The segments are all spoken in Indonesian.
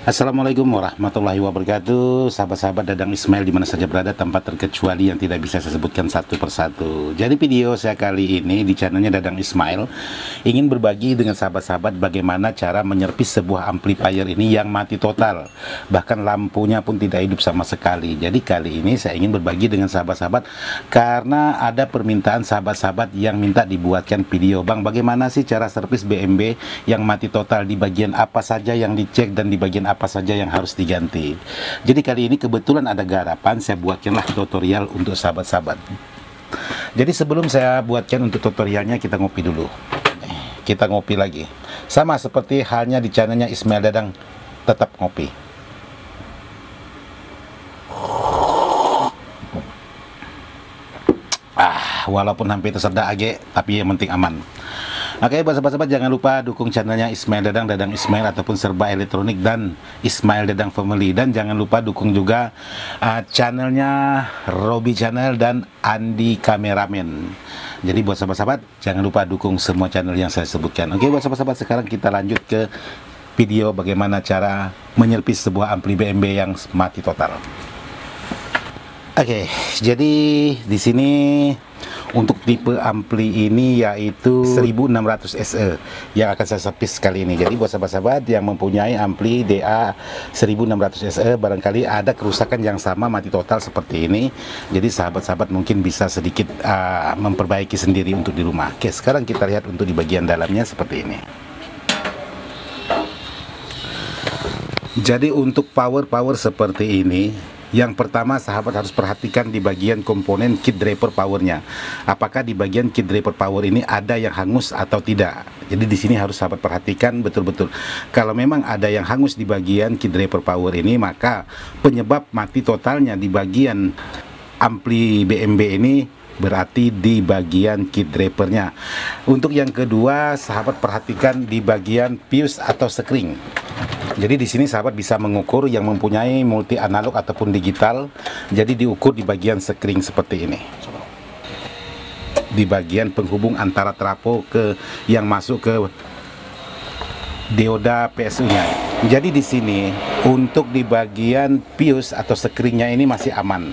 Assalamualaikum warahmatullahi wabarakatuh, sahabat-sahabat Dadang Ismail dimana saja berada tanpa terkecuali yang tidak bisa saya sebutkan satu persatu. Jadi video saya kali ini di channelnya Dadang Ismail ingin berbagi dengan sahabat-sahabat bagaimana cara menyervis sebuah amplifier ini yang mati total, bahkan lampunya pun tidak hidup sama sekali. Jadi kali ini saya ingin berbagi dengan sahabat-sahabat karena ada permintaan sahabat-sahabat yang minta dibuatkan video, Bang, bagaimana sih cara servis BMB yang mati total, di bagian apa saja yang dicek dan di bagian apa saja yang harus diganti. Jadi kali ini kebetulan ada garapan, saya buatkanlah tutorial untuk sahabat-sahabat. Jadi sebelum saya buatkan untuk tutorialnya, kita ngopi dulu. Kita ngopi lagi. Sama seperti halnya di channelnya Ismail Dadang, tetap ngopi. Walaupun hampir tersedak age, tapi yang penting aman. Oke, buat sahabat-sahabat jangan lupa dukung channelnya Ismail Dadang, Dadang Ismail ataupun Serba Elektronik dan Ismail Dadang Family. Dan jangan lupa dukung juga channelnya Robi Channel dan Andi Kameramen. Jadi buat sahabat-sahabat jangan lupa dukung semua channel yang saya sebutkan. Oke, buat sahabat-sahabat sekarang kita lanjut ke video bagaimana cara menyervis sebuah ampli BMB yang mati total. Oke, jadi di sini untuk tipe ampli ini yaitu 1600 SE yang akan saya servis kali ini. Jadi buat sahabat-sahabat yang mempunyai ampli DA 1600 SE barangkali ada kerusakan yang sama mati total seperti ini. Jadi sahabat-sahabat mungkin bisa sedikit memperbaiki sendiri untuk di rumah. Oke, sekarang kita lihat untuk di bagian dalamnya seperti ini. Jadi untuk power seperti ini, yang pertama sahabat harus perhatikan di bagian komponen kit driver powernya. Apakah di bagian kit driver power ini ada yang hangus atau tidak? Jadi di sini harus sahabat perhatikan betul-betul. Kalau memang ada yang hangus di bagian kit driver power ini, maka penyebab mati totalnya di bagian ampli BMB ini berarti di bagian kit drivernya. Untuk yang kedua, sahabat perhatikan di bagian fuse atau sekring. Jadi di sini sahabat bisa mengukur yang mempunyai multi analog ataupun digital. Jadi diukur di bagian sekring seperti ini. Di bagian penghubung antara trafo ke yang masuk ke dioda PSU-nya. Jadi di sini untuk di bagian fuse atau sekringnya ini masih aman.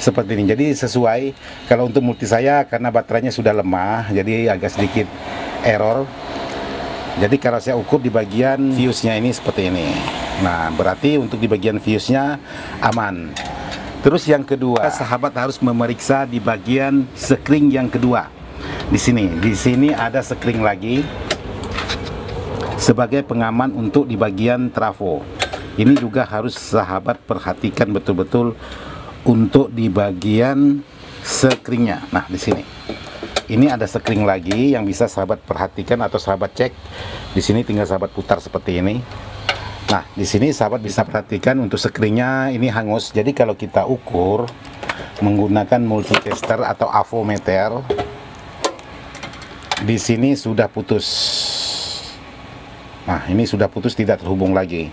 Seperti ini. Jadi sesuai, kalau untuk multi saya karena baterainya sudah lemah, jadi agak sedikit error. Jadi kalau saya ukur di bagian fuse-nya ini seperti ini. Nah, berarti untuk di bagian fuse-nya aman. Terus yang kedua, sahabat harus memeriksa di bagian sekring yang kedua. Di sini ada sekring lagi sebagai pengaman untuk di bagian trafo. Ini juga harus sahabat perhatikan betul-betul untuk di bagian sekringnya. Nah, di sini. Ini ada sekring lagi yang bisa sahabat perhatikan atau sahabat cek. Di sini tinggal sahabat putar seperti ini. Nah, di sini sahabat bisa perhatikan untuk sekringnya ini hangus. Jadi kalau kita ukur menggunakan multitester atau avometer, di sini sudah putus. Nah, ini sudah putus, tidak terhubung lagi.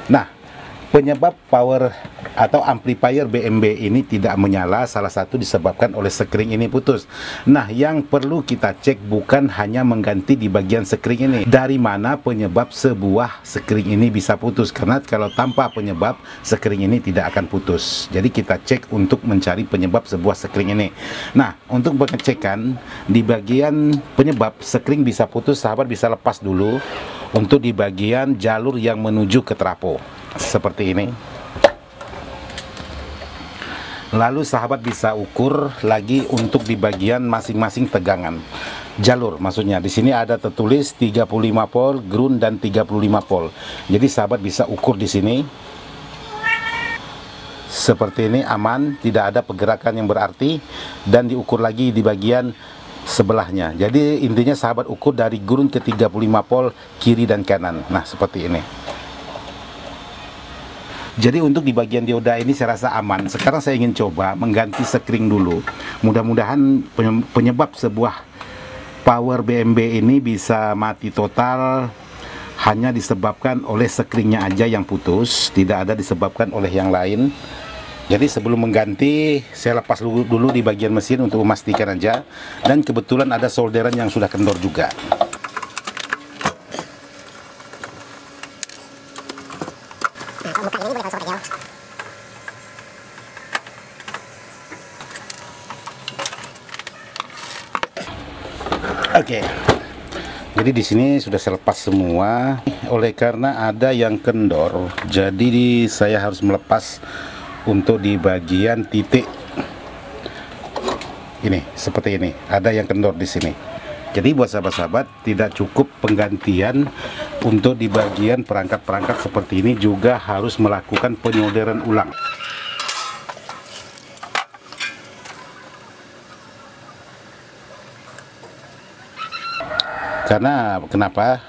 Nah, penyebab power atau amplifier BMB ini tidak menyala salah satu disebabkan oleh sekring ini putus. Nah, yang perlu kita cek bukan hanya mengganti di bagian sekring ini. Dari mana penyebab sebuah sekring ini bisa putus? Karena kalau tanpa penyebab, sekring ini tidak akan putus. Jadi kita cek untuk mencari penyebab sebuah sekring ini. Nah, untuk pengecekan di bagian penyebab sekring bisa putus, sahabat bisa lepas dulu untuk di bagian jalur yang menuju ke trafo. Seperti ini. Lalu sahabat bisa ukur lagi untuk di bagian masing-masing tegangan jalur, maksudnya di sini ada tertulis 35 volt ground dan 35 volt. Jadi sahabat bisa ukur di sini. Seperti ini aman, tidak ada pergerakan yang berarti, dan diukur lagi di bagian sebelahnya. Jadi intinya sahabat ukur dari ground ke 35 volt kiri dan kanan. Nah, seperti ini. Jadi untuk di bagian dioda ini saya rasa aman. Sekarang saya ingin coba mengganti sekring dulu. Mudah-mudahan penyebab sebuah power BMB ini bisa mati total hanya disebabkan oleh sekringnya aja yang putus, tidak ada disebabkan oleh yang lain. Jadi sebelum mengganti, saya lepas dulu di bagian mesin untuk memastikan aja. Dan kebetulan ada solderan yang sudah kendor juga. Oke. Jadi di sini sudah saya lepas semua. Oleh karena ada yang kendor, jadi saya harus melepas untuk di bagian titik ini, seperti ini. Ada yang kendor di sini. Jadi buat sahabat-sahabat, tidak cukup penggantian, untuk di bagian perangkat-perangkat seperti ini juga harus melakukan penyolderan ulang. Karena kenapa?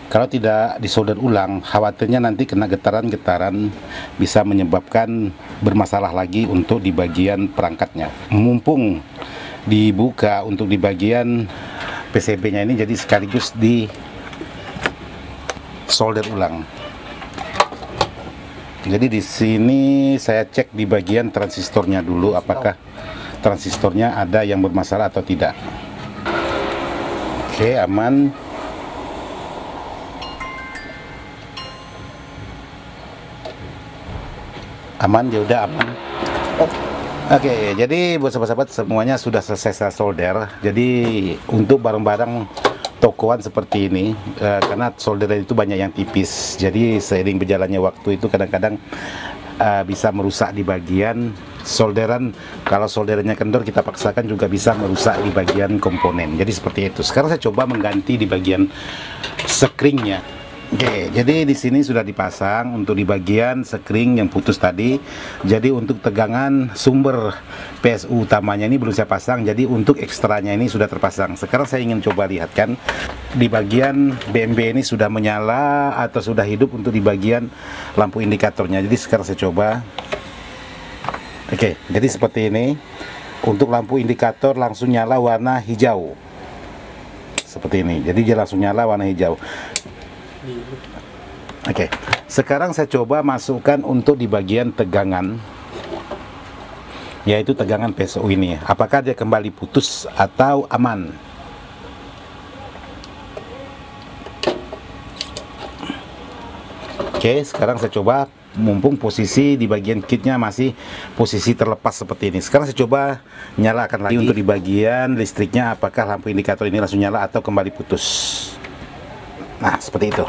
Kalau tidak disolder ulang, khawatirnya nanti kena getaran-getaran, bisa menyebabkan bermasalah lagi untuk di bagian perangkatnya. Mumpung dibuka untuk di bagian PCB-nya ini, jadi sekaligus di solder ulang. Jadi di sini saya cek di bagian transistornya dulu, apakah transistornya ada yang bermasalah atau tidak. Oke, aman. Aman, ya udah aman. Oke, jadi buat sahabat-sahabat semuanya sudah selesai saya solder. Jadi untuk barang-barang tokoan seperti ini, karena solderan itu banyak yang tipis, jadi seiring berjalannya waktu itu kadang-kadang bisa merusak di bagian solderan. Kalau solderannya kendor, kita paksakan juga bisa merusak di bagian komponen. Jadi seperti itu. Sekarang saya coba mengganti di bagian sekringnya. Oke, jadi di sini sudah dipasang untuk di bagian sekring yang putus tadi. Jadi untuk tegangan sumber PSU utamanya ini belum saya pasang. Jadi untuk ekstranya ini sudah terpasang. Sekarang saya ingin coba lihatkan di bagian BMB ini sudah menyala atau sudah hidup untuk di bagian lampu indikatornya. Jadi sekarang saya coba. Oke, jadi seperti ini. Untuk lampu indikator langsung nyala warna hijau. Seperti ini. Jadi dia langsung nyala warna hijau. Oke, sekarang saya coba masukkan untuk di bagian tegangan, yaitu tegangan PSU ini. Apakah dia kembali putus atau aman? Oke, sekarang saya coba, mumpung posisi di bagian kitnya masih posisi terlepas seperti ini. Sekarang saya coba nyalakan lagi untuk di bagian listriknya, apakah lampu indikator ini langsung nyala atau kembali putus. Nah, seperti itu.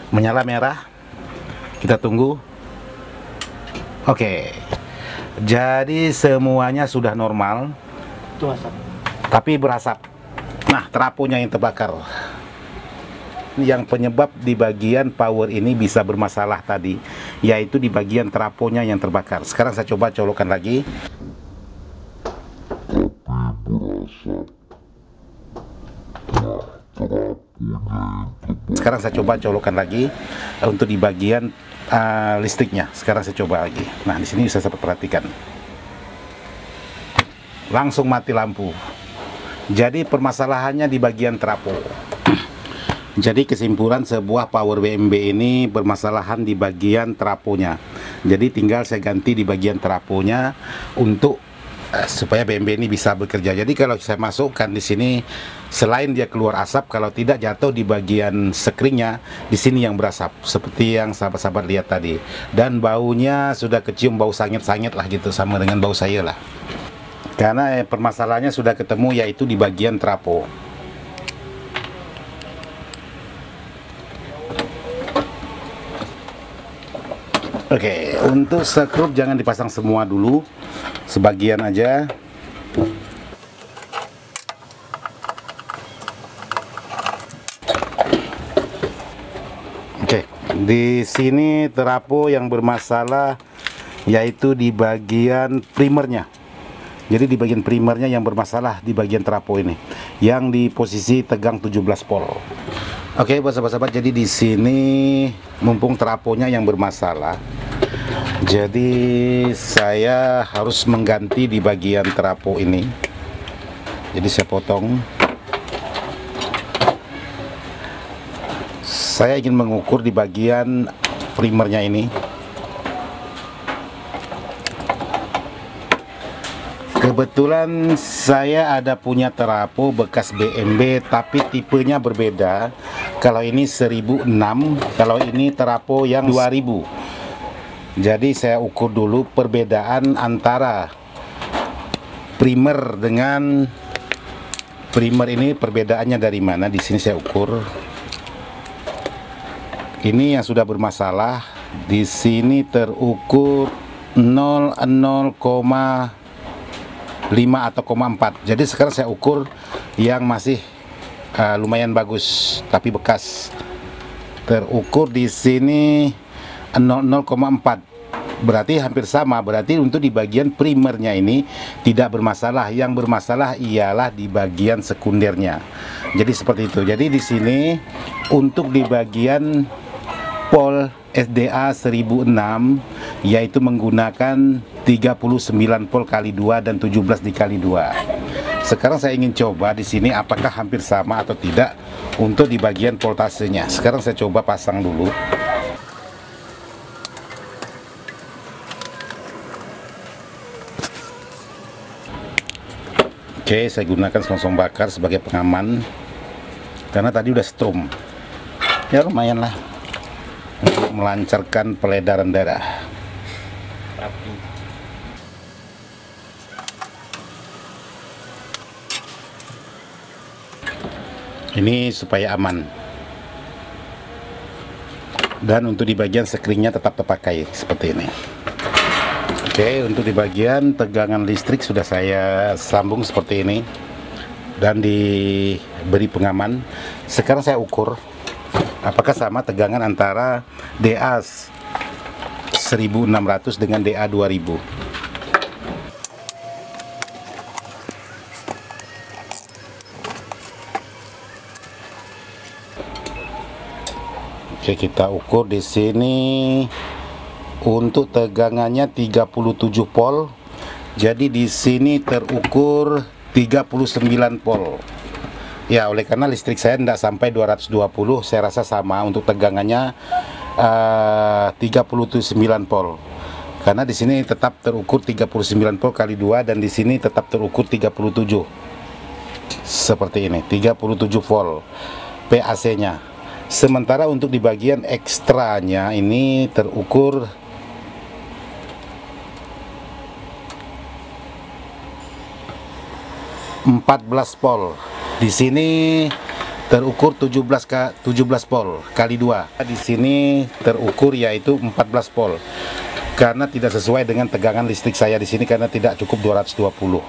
Menyala merah. Kita tunggu. Oke. Jadi semuanya sudah normal. Itu asap. Tapi berasap. Nah, trafonya yang terbakar. Yang penyebab di bagian power ini bisa bermasalah tadi, yaitu di bagian trafonya yang terbakar. Sekarang saya coba colokkan lagi. Sekarang saya coba colokan lagi untuk di bagian listriknya. Sekarang saya coba lagi. Nah, di sini bisa saya perhatikan. Langsung mati lampu. Jadi permasalahannya di bagian trafo. Jadi kesimpulan sebuah power BMB ini bermasalahan di bagian trafonya. Jadi tinggal saya ganti di bagian trafonya untuk supaya BMB ini bisa bekerja. Jadi kalau saya masukkan di sini, selain dia keluar asap, kalau tidak jatuh di bagian sekringnya, di sini yang berasap, seperti yang sahabat-sahabat lihat tadi. Dan baunya sudah kecium, bau sangit-sangit lah gitu, sama dengan bau saya lah. Karena permasalahannya sudah ketemu, yaitu di bagian trafo. Oke, untuk skrup jangan dipasang semua dulu, sebagian aja. Oke, di sini trafo yang bermasalah yaitu di bagian primernya. Jadi di bagian primernya yang bermasalah di bagian trafo ini, yang di posisi tegang 17 volt. Oke, buat sahabat-sahabat, jadi di sini mumpung trafonya yang bermasalah, jadi saya harus mengganti di bagian trafo ini. Jadi saya potong. Saya ingin mengukur di bagian primernya ini. Kebetulan saya ada punya trafo bekas BMB, tapi tipenya berbeda. Kalau ini 1006, kalau ini trafo yang 2000. Jadi saya ukur dulu perbedaan antara primer dengan primer ini perbedaannya dari mana? Di sini saya ukur. Ini yang sudah bermasalah, di sini terukur 0,5 atau 0,4. Jadi sekarang saya ukur yang masih lumayan bagus tapi bekas. Terukur di sini 0,4. Berarti hampir sama. Berarti untuk di bagian primernya ini tidak bermasalah. Yang bermasalah ialah di bagian sekundernya. Jadi seperti itu. Jadi di sini untuk di bagian pol SDA 1006 yaitu menggunakan 39 pol kali 2 dan 17 dikali 2. Sekarang saya ingin coba di sini apakah hampir sama atau tidak untuk di bagian voltasenya. Sekarang saya coba pasang dulu. Oke, saya gunakan selongsong bakar sebagai pengaman karena tadi udah strum. Ya lumayan lah untuk melancarkan peredaran darah. Ini supaya aman. Dan untuk di bagian sekringnya tetap terpakai seperti ini. Oke, untuk di bagian tegangan listrik sudah saya sambung seperti ini dan diberi pengaman. Sekarang saya ukur apakah sama tegangan antara DA 1600 dengan DA 2000. Oke, kita ukur di sini. Untuk tegangannya 37 volt. Jadi di sini terukur 39 volt. Ya, oleh karena listrik saya tidak sampai 220, saya rasa sama untuk tegangannya 39 volt. Karena di sini tetap terukur 39 volt kali 2 dan di sini tetap terukur 37. Seperti ini, 37 volt PAC-nya. Sementara untuk di bagian ekstranya ini terukur 14 volt. Di sini terukur 17 volt kali 2. Di sini terukur yaitu 14 volt. Karena tidak sesuai dengan tegangan listrik saya di sini karena tidak cukup 220.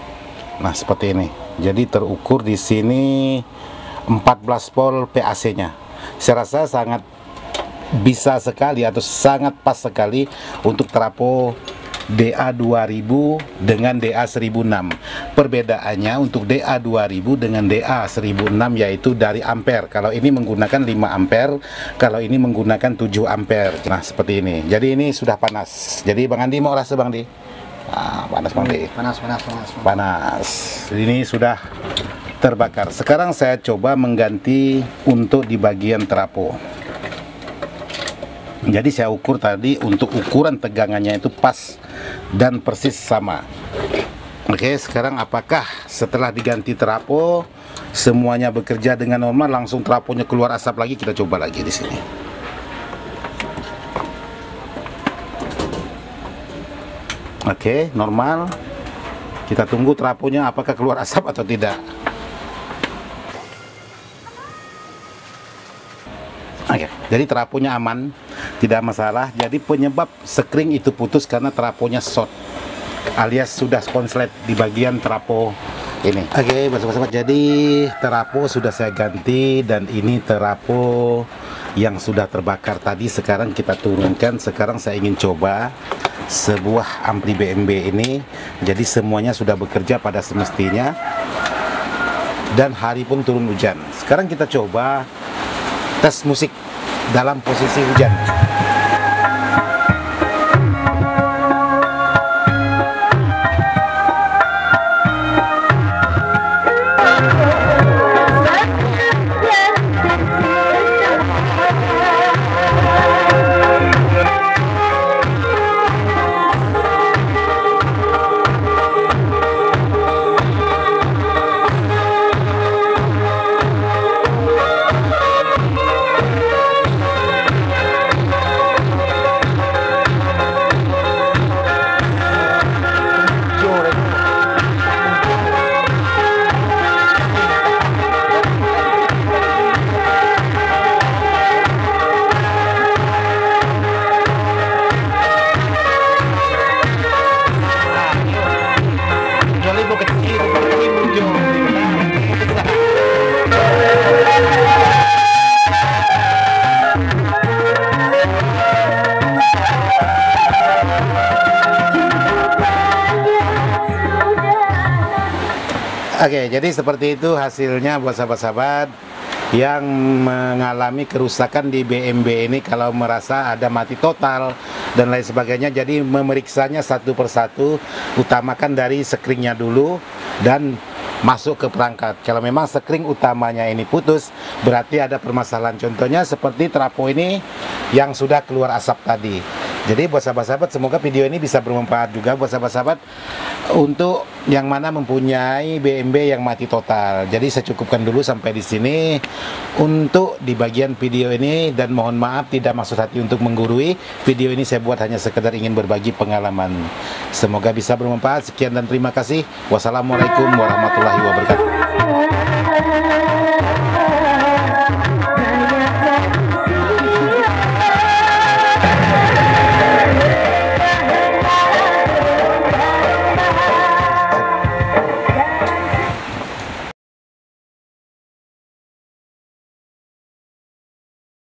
Nah, seperti ini. Jadi terukur di sini 14 volt PAC-nya. Saya rasa sangat bisa sekali atau sangat pas sekali untuk trafo DA 2000 dengan DA 1006. Perbedaannya untuk DA 2000 dengan DA 1006 yaitu dari ampere. Kalau ini menggunakan 5 ampere, kalau ini menggunakan 7 ampere. Nah, seperti ini. Jadi ini sudah panas. Jadi Bang Andi mau rasa Bang Di? Nah, panas Bang Di. Panas. Ini sudah terbakar. Sekarang saya coba mengganti untuk di bagian trafo. Jadi saya ukur tadi untuk ukuran tegangannya itu pas dan persis sama. Oke, sekarang apakah setelah diganti trafo semuanya bekerja dengan normal, langsung trafonya keluar asap lagi? Kita coba lagi di sini. Oke, normal. Kita tunggu trafonya apakah keluar asap atau tidak. Oke, jadi trafonya aman, tidak masalah. Jadi penyebab sekring itu putus karena trafonya short, alias sudah konslet di bagian trafo ini. Oke, sobat-sobat, jadi trafo sudah saya ganti dan ini trafo yang sudah terbakar tadi sekarang kita turunkan. Sekarang saya ingin coba sebuah ampli BMB ini. Jadi semuanya sudah bekerja pada semestinya dan hari pun turun hujan. Sekarang kita coba tes musik dalam posisi hujan. Oke, jadi seperti itu hasilnya buat sahabat-sahabat yang mengalami kerusakan di BMB ini kalau merasa ada mati total dan lain sebagainya. Jadi memeriksanya satu persatu, utamakan dari skringnya dulu dan masuk ke perangkat. Kalau memang skring utamanya ini putus, berarti ada permasalahan. Contohnya seperti trafo ini yang sudah keluar asap tadi. Jadi buat sahabat-sahabat, semoga video ini bisa bermanfaat juga buat sahabat-sahabat untuk yang mana mempunyai BMB yang mati total. Jadi saya cukupkan dulu sampai di sini untuk di bagian video ini, dan mohon maaf tidak maksud hati untuk menggurui. Video ini saya buat hanya sekedar ingin berbagi pengalaman. Semoga bisa bermanfaat. Sekian dan terima kasih. Wassalamualaikum warahmatullahi wabarakatuh.